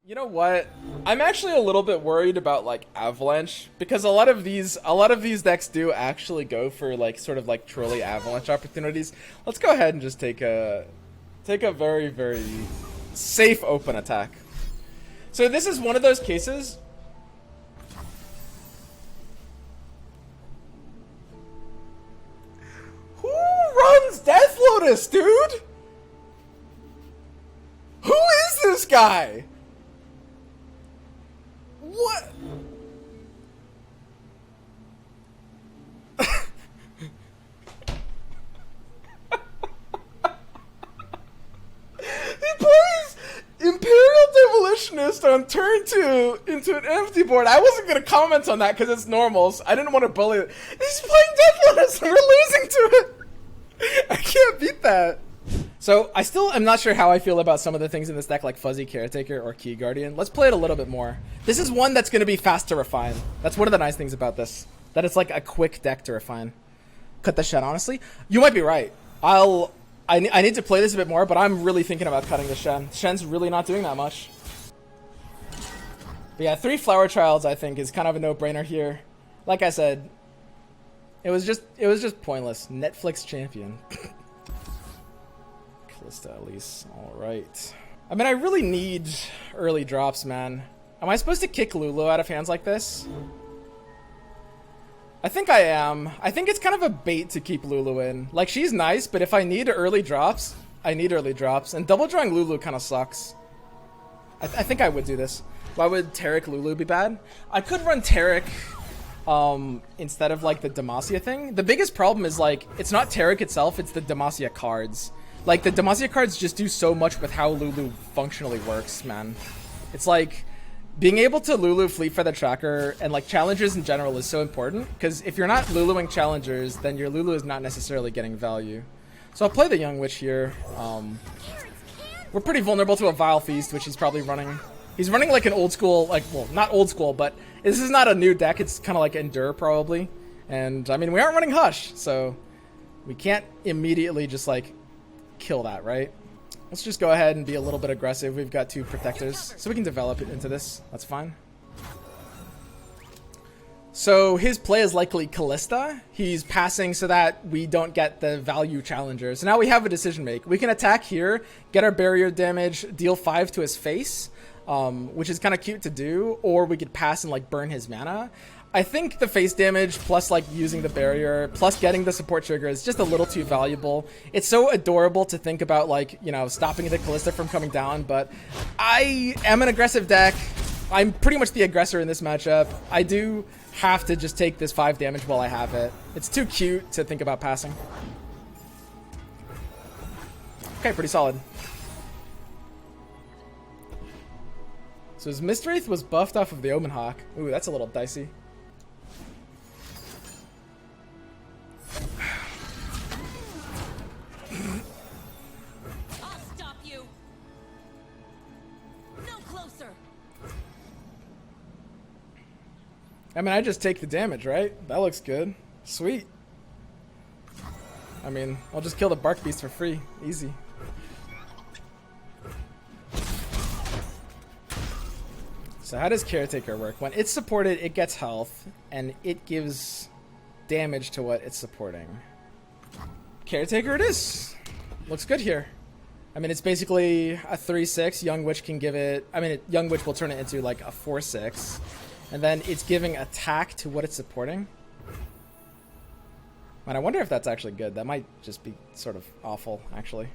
You know what? I'm actually a little bit worried about like Avalanche because a lot of these decks do actually go for like sort of like trolley Avalanche opportunities. Let's go ahead and just take a very very safe open attack. So this is one of those cases. Who runs Death Lotus, dude? Who is this guy? What? He plays Imperial Demolitionist on turn 2 into an empty board. I wasn't going to comment on that because it's normals. I didn't want to bully it. He's playing Death Lotus and we're losing to it. I can't beat that. So I still am not sure how I feel about some of the things in this deck like Fuzzy Caretaker or Key Guardian. Let's play it a little bit more. This is one that's going to be fast to refine. That's one of the nice things about this. That it's like a quick deck to refine. Cut the Shen, honestly. You might be right. I need to play this a bit more, but I'm really thinking about cutting the Shen. Shen's really not doing that much. But yeah, 3 Flower Childs I think is kind of a no-brainer here. Like I said, it was just pointless. Netflix champion. Callista Elise. Alright. I mean, I really need early drops, man. Am I supposed to kick Lulu out of hands like this? I think I am. I think it's kind of a bait to keep Lulu in. Like, she's nice, but if I need early drops, I need early drops. And double drawing Lulu kind of sucks. I think I would do this. Why would Tarek Lulu be bad? I could run Tarek instead of, like, the Demacia thing. The biggest problem is, like, it's not Tarek itself, it's the Demacia cards. Like, the Demacia cards just do so much with how Lulu functionally works, man. It's like, being able to Lulu Fleet for the Tracker and like challengers in general is so important, because if you're not Luluing challengers, then your Lulu is not necessarily getting value. So I'll play the Young Witch here. We're pretty vulnerable to a Vile Feast, which he's probably running. He's running like an old school, like, well, not old school, but this is not a new deck. It's kind of like Endure probably. And I mean, we aren't running Hush, so we can't immediately just like kill that, right? Let's just go ahead and be a little bit aggressive. We've got 2 Protectors, so we can develop it into this. That's fine. So his play is likely Callista. He's passing so that we don't get the value challenger. So now we have a decision make. We can attack here, get our barrier damage, deal 5 to his face, which is kind of cute to do, or we could pass and like burn his mana. I think the face damage plus like using the barrier plus getting the support trigger is just a little too valuable. It's so adorable to think about like, you know, stopping the Callista from coming down, but I am an aggressive deck. I'm pretty much the aggressor in this matchup. I do have to just take this 5 damage while I have it. It's too cute to think about passing. Okay, pretty solid. So his Mistwraith was buffed off of the Omen Hawk. Ooh, that's a little dicey. I mean, I just take the damage, right? That looks good. Sweet. I mean, I'll just kill the Bark Beast for free. Easy. So how does Caretaker work? When it's supported, it gets health, and it gives damage to what it's supporting. Caretaker it is. Looks good here. I mean, it's basically a 3/6. Young Witch can give it... I mean, Young Witch will turn it into like a 4/6. And then it's giving attack to what it's supporting. Man, I wonder if that's actually good. That might just be sort of awful, actually.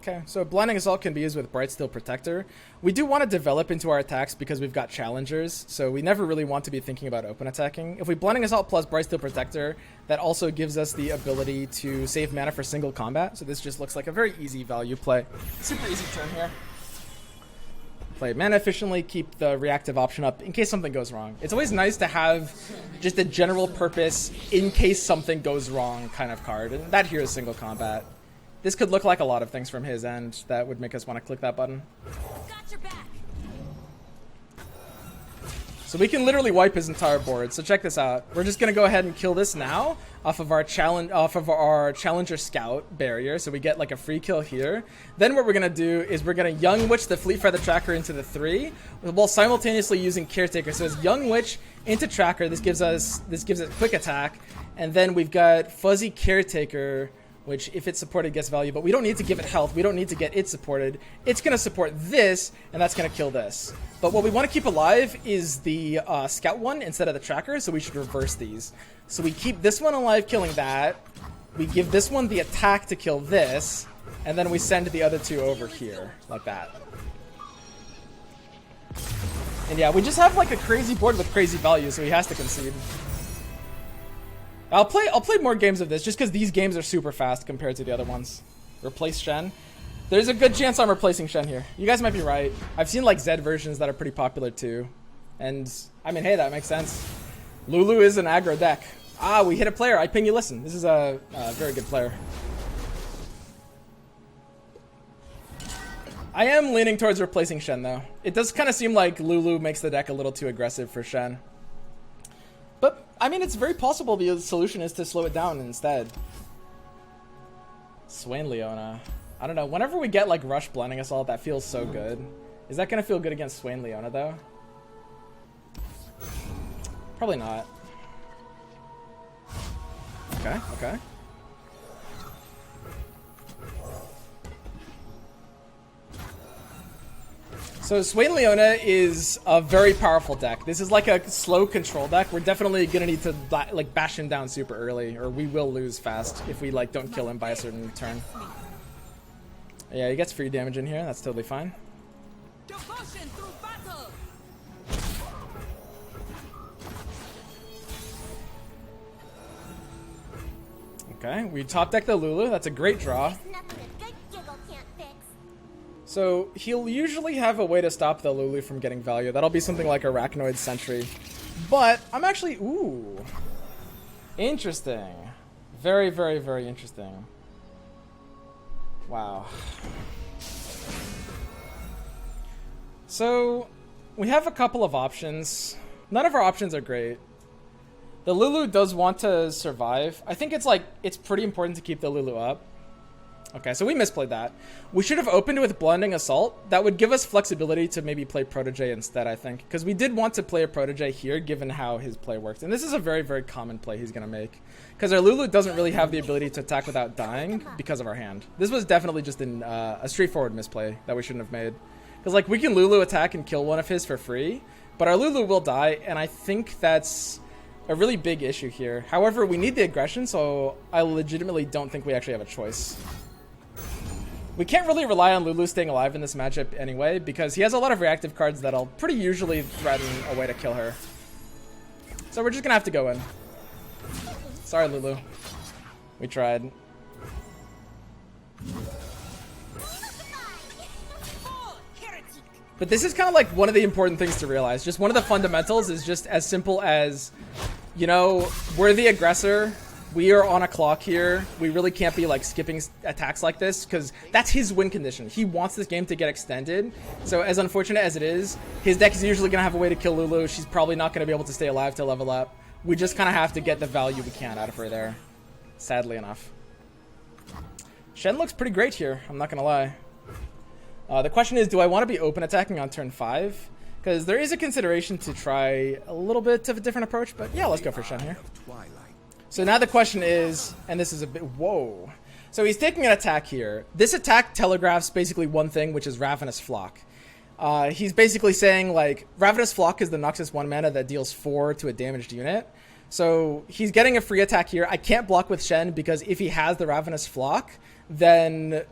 Okay, so Blinding Assault can be used with Brightsteel Protector. We do want to develop into our attacks because we've got challengers, so we never really want to be thinking about open attacking. If we Blinding Assault plus Brightsteel Protector, that also gives us the ability to save mana for single combat, so this just looks like a very easy value play. Super easy turn here. Play mana efficiently, keep the reactive option up in case something goes wrong. It's always nice to have just a general purpose in case something goes wrong kind of card, and that here is single combat. This could look like a lot of things from his end that would make us want to click that button. Got your back. So we can literally wipe his entire board. So check this out. We're just gonna go ahead and kill this now off of our challenger scout barrier. So we get like a free kill here. Then what we're gonna do is we're gonna Young Witch the Fleet Feather Tracker into the 3 while simultaneously using Caretaker. So it's Young Witch into Tracker. This gives it quick attack. And then we've got Fuzzy Caretaker, which if it's supported gets value, but we don't need to give it health. We don't need to get it supported. It's going to support this, and that's going to kill this. But what we want to keep alive is the scout one instead of the tracker, so we should reverse these. So we keep this one alive, killing that. We give this one the attack to kill this, and then we send the other 2 over here, like that. And yeah, we just have like a crazy board with crazy values, so he has to concede. I'll play more games of this just because these games are super fast compared to the other ones. Replace Shen. There's a good chance I'm replacing Shen here. You guys might be right. I've seen like Zed versions that are pretty popular too. And I mean, hey, that makes sense. Lulu is an aggro deck. Ah, we hit a player. I ping you listen. This is a very good player. I am leaning towards replacing Shen though. It does kind of seem like Lulu makes the deck a little too aggressive for Shen. But, I mean, it's very possible the solution is to slow it down instead. Swain Leona. I don't know. Whenever we get, like, Rush blending us all, that feels so good. Is that going to feel good against Swain Leona, though? Probably not. Okay, okay. So Swain Leona is a very powerful deck. This is like a slow control deck. We're definitely gonna need to like bash him down super early, or we will lose fast if we like don't kill him by a certain turn. Yeah, he gets free damage in here. That's totally fine. Okay, we top deck the Lulu. That's a great draw. So he'll usually have a way to stop the Lulu from getting value. That'll be something like Arachnoid Sentry. But I'm actually... Ooh. Interesting. Very, very, very interesting. Wow. So we have a couple of options. None of our options are great. The Lulu does want to survive. I think it's pretty important to keep the Lulu up. Okay, so we misplayed that. We should have opened with Blending Assault. That would give us flexibility to maybe play Protege instead, I think. Because we did want to play a Protege here, given how his play works. And this is a very, very common play he's going to make. Because our Lulu doesn't really have the ability to attack without dying because of our hand. This was definitely just a straightforward misplay that we shouldn't have made. Because, like, we can Lulu attack and kill one of his for free. But our Lulu will die, and I think that's a really big issue here. However, we need the aggression, so I legitimately don't think we actually have a choice. We can't really rely on Lulu staying alive in this matchup anyway, because he has a lot of reactive cards that'll pretty usually threaten a way to kill her. So we're just gonna have to go in. Sorry, Lulu. We tried. But this is kind of like one of the important things to realize. Just one of the fundamentals is just as simple as, you know, we're the aggressor. We are on a clock here. We really can't be like skipping attacks like this because that's his win condition. He wants this game to get extended. So as unfortunate as it is, his deck is usually going to have a way to kill Lulu. She's probably not going to be able to stay alive to level up. We just kind of have to get the value we can out of her there. Sadly enough. Shen looks pretty great here. I'm not going to lie. The question is, do I want to be open attacking on turn 5? Because there is a consideration to try a little bit of a different approach. But yeah, let's go for Shen here. So now the question is, and this is a bit, whoa. So he's taking an attack here. This attack telegraphs basically one thing, which is Ravenous Flock. He's basically saying, like, Ravenous Flock is the Noxus 1 mana that deals 4 to a damaged unit. So he's getting a free attack here. I can't block with Shen because if he has the Ravenous Flock, then,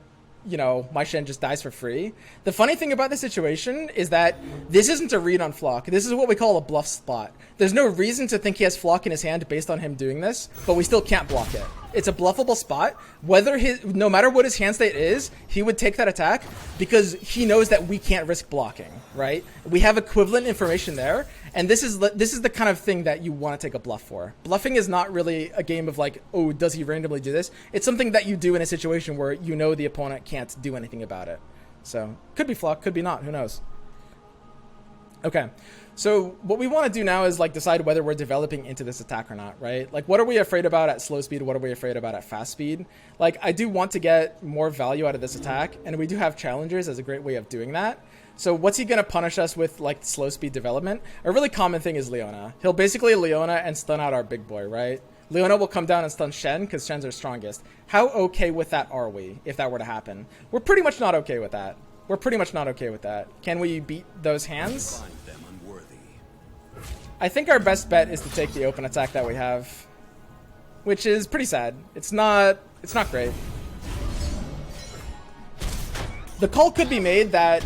you know, my Shen just dies for free. The funny thing about the situation is that this isn't a read on Flock. This is what we call a bluff spot. There's no reason to think he has Flock in his hand based on him doing this, but we still can't block it. It's a bluffable spot. No matter what his hand state is, he would take that attack because he knows that we can't risk blocking, right? We have equivalent information there, and this is the kind of thing that you want to take a bluff for. Bluffing is not really a game of like, oh, does he randomly do this? It's something that you do in a situation where you know the opponent can't do anything about it. So, could be Flock, could be not, who knows? Okay, so what we want to do now is like decide whether we're developing into this attack or not, right? Like, what are we afraid about at slow speed? What are we afraid about at fast speed? Like, I do want to get more value out of this attack, and we do have challengers as a great way of doing that. So what's he going to punish us with, like, slow speed development? A really common thing is Leona. He'll basically Leona and stun out our big boy, right? Leona will come down and stun Shen because Shen's our strongest. How okay with that are we, if that were to happen? We're pretty much not okay with that. We're pretty much not okay with that. Can we beat those hands? I think our best bet is to take the open attack that we have, which is pretty sad. It's not great. The call could be made that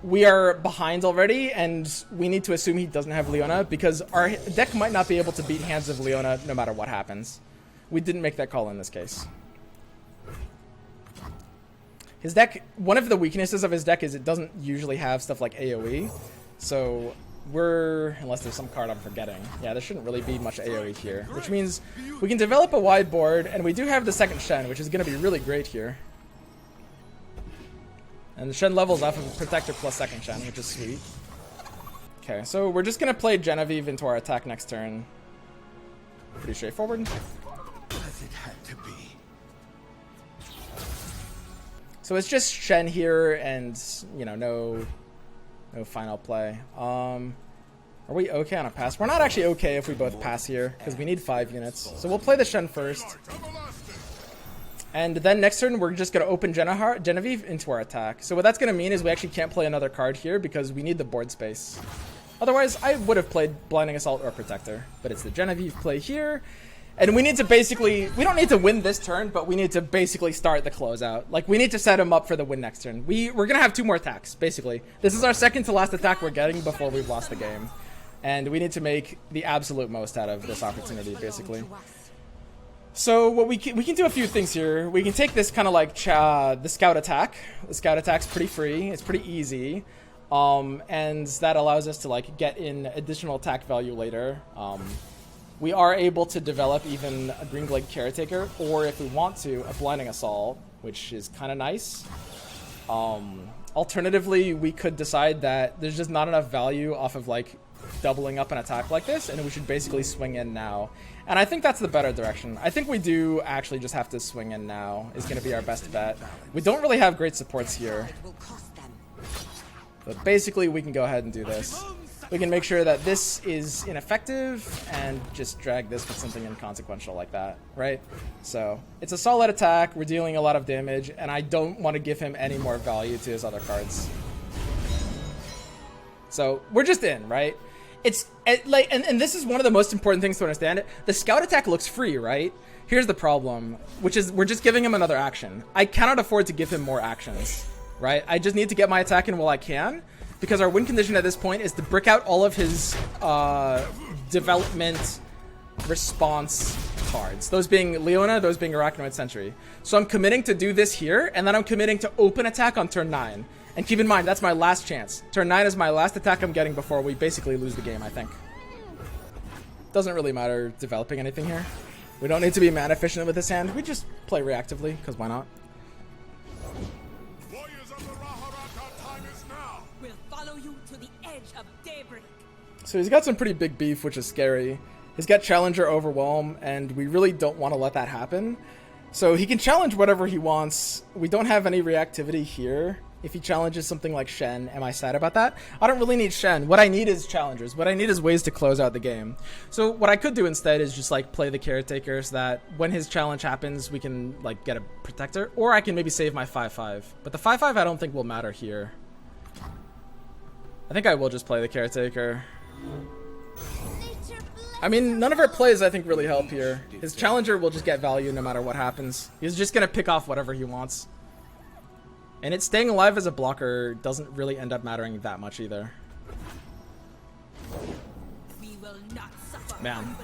we are behind already and we need to assume he doesn't have Leona because our deck might not be able to beat hands of Leona no matter what happens. We didn't make that call in this case. His deck, one of the weaknesses of his deck is it doesn't usually have stuff like AoE. So unless there's some card I'm forgetting. Yeah, there shouldn't really be much AoE here, which means we can develop a wide board, and we do have the second Shen, which is going to be really great here. And the Shen levels off of Protector plus second Shen, which is sweet. Okay, so we're just going to play Genevieve into our attack next turn. Pretty straightforward. As it had to be. So it's just Shen here and, you know, no final play. Are we okay on a pass? We're not actually okay if we both pass here, because we need 5 units. So we'll play the Shen first. And then next turn, we're just going to open Genevieve into our attack. So what that's going to mean is we actually can't play another card here because we need the board space. Otherwise, I would have played Blinding Assault or Protector. But it's the Genevieve play here. And we need to basically, we don't need to win this turn, but we need to basically start the closeout. Like, we need to set him up for the win next turn. We're going to have 2 more attacks, basically. This is our second to last attack we're getting before we've lost the game. And we need to make the absolute most out of this opportunity, basically. So what we can do a few things here. We can take this kind of like the scout attack. The scout attack's pretty free. It's pretty easy. And that allows us to like get in additional attack value later. We are able to develop even a Green Glade Caretaker, or if we want to, a Blinding Assault, which is kind of nice. Alternatively, we could decide that there's just not enough value off of like doubling up an attack like this, and we should basically swing in now. And I think that's the better direction. I think we do actually just have to swing in now is going to be our best bet. We don't really have great supports here. But basically, we can go ahead and do this. We can make sure that this is ineffective and just drag this with something inconsequential like that, right? So it's a solid attack. We're dealing a lot of damage, and I don't want to give him any more value to his other cards. So we're just in, right? It's like, and this is one of the most important things to understand. The scout attack looks free, right? Here's the problem, which is we're just giving him another action. I cannot afford to give him more actions, right? I just need to get my attack in while I can, because our win condition at this point is to brick out all of his development response cards. Those being Leona, those being Arachnoid Sentry. So I'm committing to do this here, and then I'm committing to open attack on turn 9. And keep in mind, that's my last chance. Turn 9 is my last attack I'm getting before we basically lose the game, I think. Doesn't really matter developing anything here. We don't need to be mana efficient with this hand. We just play reactively, because why not? We'll follow you to the edge of daybreak. So he's got some pretty big beef, which is scary. He's got Challenger Overwhelm, and we really don't want to let that happen. So he can challenge whatever he wants. We don't have any reactivity here. If he challenges something like Shen, am I sad about that? I don't really need Shen. What I need is challengers. What I need is ways to close out the game. So what I could do instead is just like play the Caretaker so that when his challenge happens, we can like get a Protector. Or I can maybe save my 5/5. But the 5/5 I don't think will matter here. I think I will just play the Caretaker. I mean, none of our plays I think really help here. His Challenger will just get value no matter what happens. He's just going to pick off whatever he wants. And it's staying alive as a blocker doesn't really end up mattering that much either. We will not suffer. Man.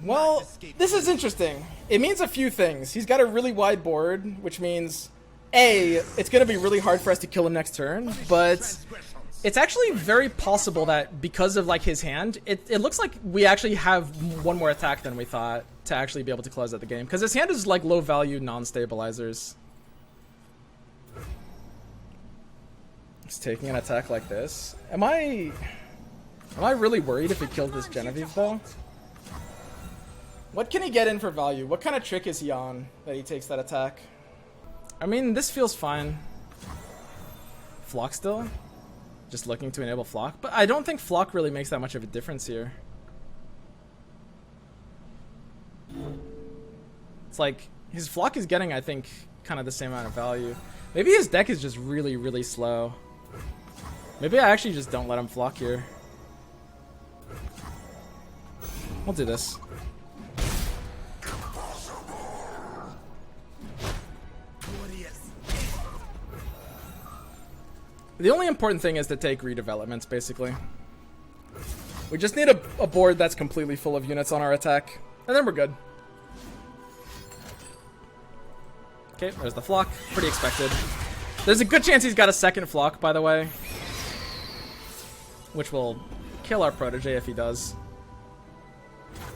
Well, this is interesting. It means a few things. He's got a really wide board, which means, A, it's going to be really hard for us to kill him next turn, but it's actually very possible that because of like his hand, it looks like we actually have one more attack than we thought to actually be able to close out the game. Because his hand is like low value non-stabilizers. Just taking an attack like this. Am I really worried if he kills this Genevieve though? What can he get in for value? What kind of trick is he on that he takes that attack? I mean, this feels fine. Flock still? Just looking to enable Flock. But I don't think Flock really makes that much of a difference here. It's like, his Flock is getting, I think, kind of the same amount of value. Maybe his deck is just really, really slow. Maybe I actually just don't let him Flock here. We'll do this. The only important thing is to take redevelopments, basically. We just need a board that's completely full of units on our attack, and then we're good. Okay, there's the Flock. Pretty expected. There's a good chance he's got a second Flock, by the way. Which will kill our Protege if he does.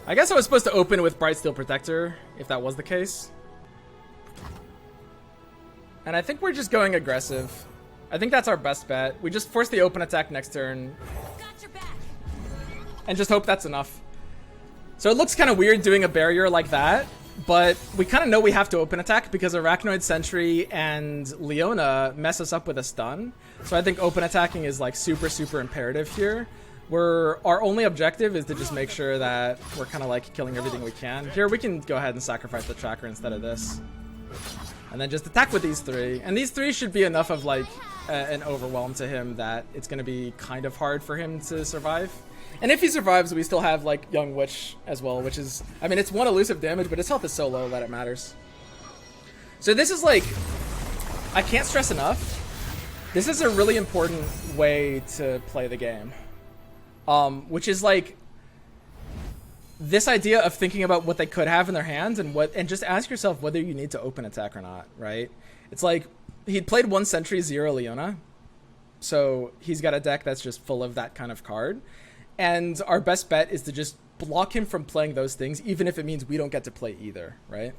I guess I was supposed to open with Bright Steel Protector, if that was the case. And I think we're just going aggressive. I think that's our best bet. We just force the open attack next turn. Got your back. And just hope that's enough. So it looks kind of weird doing a barrier like that, but we kind of know we have to open attack because Arachnoid Sentry and Leona mess us up with a stun. So I think open attacking is like super, super imperative here. Our only objective is to just make sure that we're kind of like killing everything we can. Here we can go ahead and sacrifice the tracker instead of this. And then just attack with these three. And these three should be enough of like an overwhelm to him that it's going to be kind of hard for him to survive. And if he survives, we still have like Young Witch as well, which is, I mean, it's one elusive damage, but its health is so low that it matters. So this is like, I can't stress enough. This is a really important way to play the game. Which is like this idea of thinking about what they could have in their hands and just ask yourself whether you need to open attack or not, right? It's like he'd played 1 Sentry, 0 Leona. So he's got a deck that's just full of that kind of card. And our best bet is to just block him from playing those things, even if it means we don't get to play either, right?